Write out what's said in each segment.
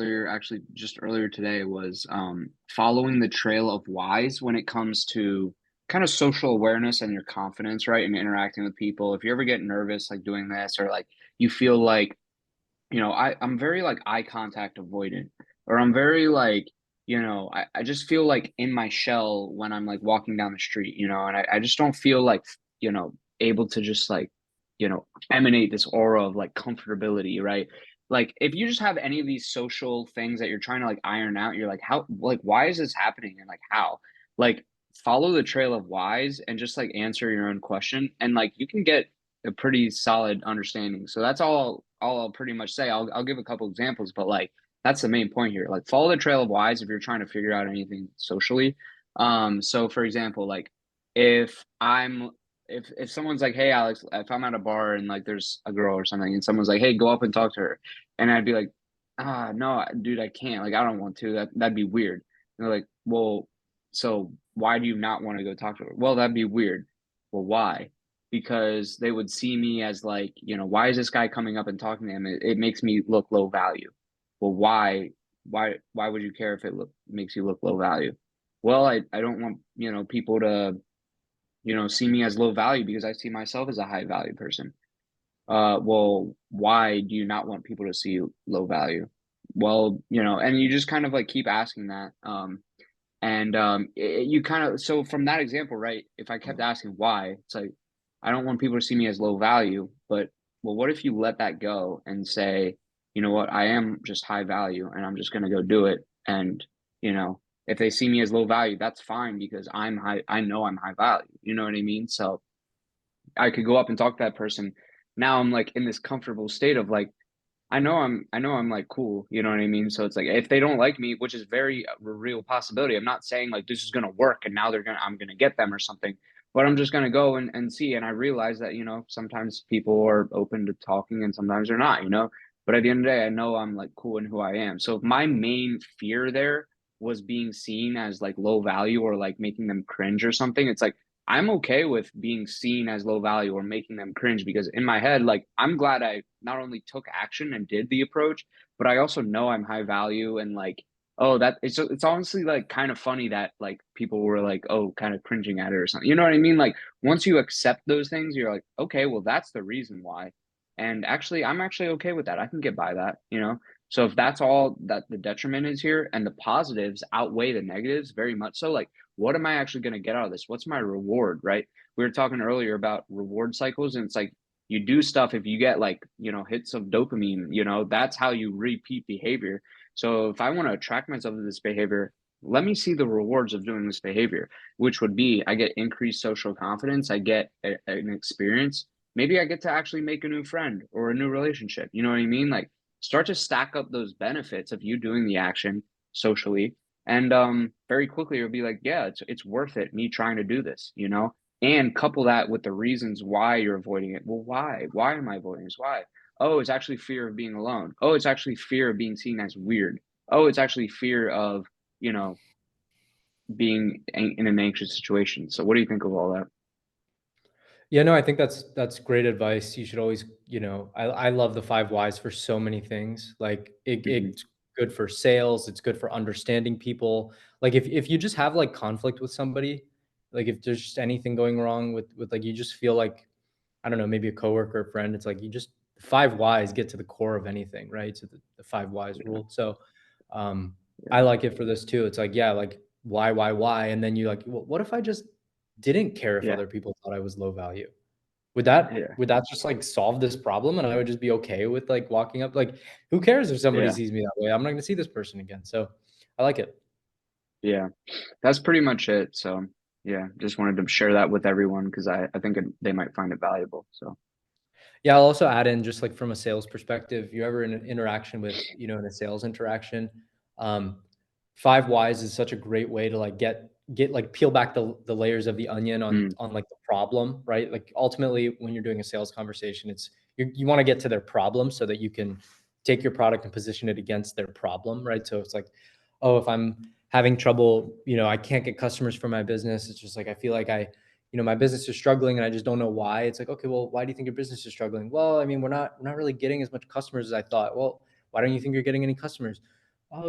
earlier, actually just earlier today was following the trail of whys when it comes to kind of social awareness and your confidence, right? And interacting with people. If you ever get nervous like doing this or like you feel like, I'm very like eye contact avoidant, or I'm very like, I just feel like in my shell when I'm like walking down the street, and I just don't feel like, able to just like, emanate this aura of like comfortability, right? Like if you just have any of these social things that you're trying to like iron out, you're like, how, like, why is this happening? And like, how? Like, follow the trail of whys and just like answer your own question. And like, you can get a pretty solid understanding. So that's all I'll pretty much say. I'll give a couple examples, but like that's the main point here. Like follow the trail of whys if you're trying to figure out anything socially. So for example, like if I'm if someone's like, "Hey Alex," if I'm at a bar and like there's a girl or something and someone's like, "Hey, go up and talk to her." And I'd be like, "Ah, no, dude, I can't. Like I don't want to. That'd be weird." And they're like, "Well, so why do you not want to go talk to her?" "Well, that'd be weird." "Well, why?" Because they would see me as like, why is this guy coming up and talking to him? It makes me look low value. Well, why? Why would you care if makes you look low value? Well, I don't want, people to, see me as low value because I see myself as a high value person. Well, why do you not want people to see you low value? Well, and you just kind of like keep asking that. You kind of, so from that example, right? If I kept asking why, it's like I don't want people to see me as low value, but well, what if you let that go and say, you know what, I am just high value and I'm just going to go do it. And, if they see me as low value, that's fine because I'm high. I know I'm high value. You know what I mean? So I could go up and talk to that person. Now I'm like in this comfortable state of like, I know I'm like cool, you know what I mean? So it's like if they don't like me, which is very a real possibility. I'm not saying like this is gonna work and now I'm gonna get them or something, but I'm just gonna go and see. And I realize that, sometimes people are open to talking and sometimes they're not. But at the end of the day, I know I'm like cool in who I am. So if my main fear there was being seen as like low value or like making them cringe or something, it's like I'm okay with being seen as low value or making them cringe because in my head, like I'm glad I not only took action and did the approach, but I also know I'm high value and like, oh, that it's honestly like kind of funny that like people were like, oh, kind of cringing at it or something. You know what I mean? Like once you accept those things, you're like, okay, well, that's the reason why. And actually, I'm actually okay with that. I can get by that. So if that's all that the detriment is here and the positives outweigh the negatives very much so, like what am I actually going to get out of this? What's my reward, right? We were talking earlier about reward cycles, and it's like you do stuff if you get like, hits of dopamine, that's how you repeat behavior. So if I want to attract myself to this behavior, let me see the rewards of doing this behavior, which would be I get increased social confidence, I get an experience. Maybe I get to actually make a new friend or a new relationship. You know what I mean? Like start to stack up those benefits of you doing the action socially and very quickly it'll be like, yeah, it's worth it, me trying to do this. And couple that with the reasons why you're avoiding it. Well, why? Why am I avoiding this? Why? Oh, it's actually fear of being alone. Oh, it's actually fear of being seen as weird. Oh, it's actually fear of, you know, being in an anxious situation. So what do you think of all that? Yeah, no, I think that's great advice. You should always, I love the five whys for so many things. Like Hmm. it's good for sales, it's good for understanding people. Like if you just have like conflict with somebody, like if there's just anything going wrong with like you just feel like I don't know, maybe a coworker or friend, it's like you just the five whys get to the core of anything, right? So the five whys Yeah, rule. So um I yeah, like it for this too. It's like, yeah, like why? And then you like, well, what if I just didn't care if yeah, other people thought I was low value? yeah, Would that just, like, solve this problem, and I would just be okay with, like, walking up like, who cares if somebody yeah, sees me that way? I'm not gonna see this person again, so I like it. yeah. That's pretty much it. So yeah, just wanted to share that with everyone because I think they might find it valuable. So Yeah, I'll also add in just, like, from a sales perspective, you ever in an interaction with in a sales interaction, um, 5 whys is such a great way to, like, like, peel back the layers of the onion mm, on, like, the problem, right? Like, ultimately, when you're doing a sales conversation, it's you wanna get to their problem so that you can take your product and position it against their problem, right? So it's like, "Oh, if I'm having trouble, I can't get customers for my business, it's just like I feel like my business is struggling and I just don't know why." It's like, okay, well, why do you think your business is struggling? Well, I mean, we're not really getting as much customers as I thought. Well, why don't you think you're getting any customers? oh,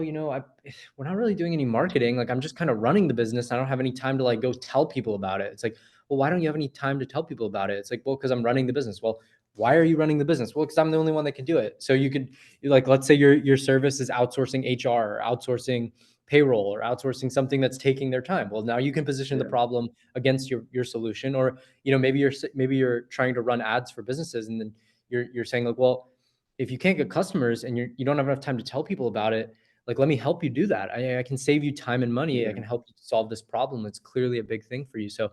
we're not really doing any marketing. Like, I'm just kind of running the business. I don't have any time to like go tell people about it. It's like, well, why don't you have any time to tell people about it? It's like, well, because I'm running the business. Well, why are you running the business? Well, because I'm the only one that can do it. So you could, like, let's say your service is outsourcing HR or outsourcing payroll or outsourcing something that's taking their time. Well, now you can position the Yeah. problem against your solution. Or, maybe you're trying to run ads for businesses, and then you're saying like, well, if you can't get customers and you don't have enough time to tell people about it, like, let me help you do that. I can save you time and money. I Yeah. can help you solve this problem. It's clearly a big thing for you. So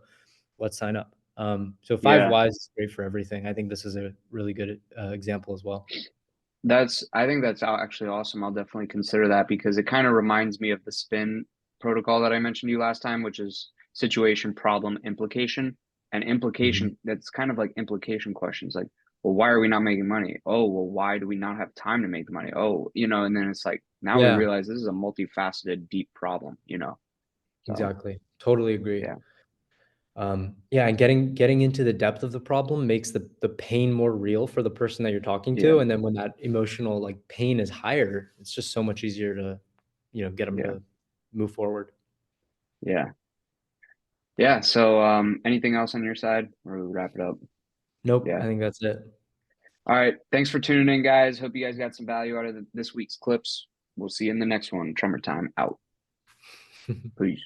let's sign up. So Five Yeah. Whys is great for everything. I think this is a really good example as well. I think that's actually awesome. I'll definitely consider that because it kind of reminds me of the spin protocol that I mentioned to you last time, which is situation, problem, implication. And Mhm. implication, that's kind of like implication questions like, well, why are we not making money? Oh, well, why do we not have time to make the money? Oh, and then it's like now we Yeah, realize this is a multifaceted, deep problem. So exactly. Totally agree. yeah, Yeah, and getting into the depth of the problem makes the pain more real for the person that you're talking yeah, to. And then when that emotional like pain is higher, it's just so much easier to, get them yeah, to move forward. yeah. Yeah. So anything else on your side or we wrap it up? Nope, I Yeah. think that's it. All right. Thanks for tuning in, guys. Hope you guys got some value out of this week's clips. We'll see you in the next one. Trummer time out. Peace.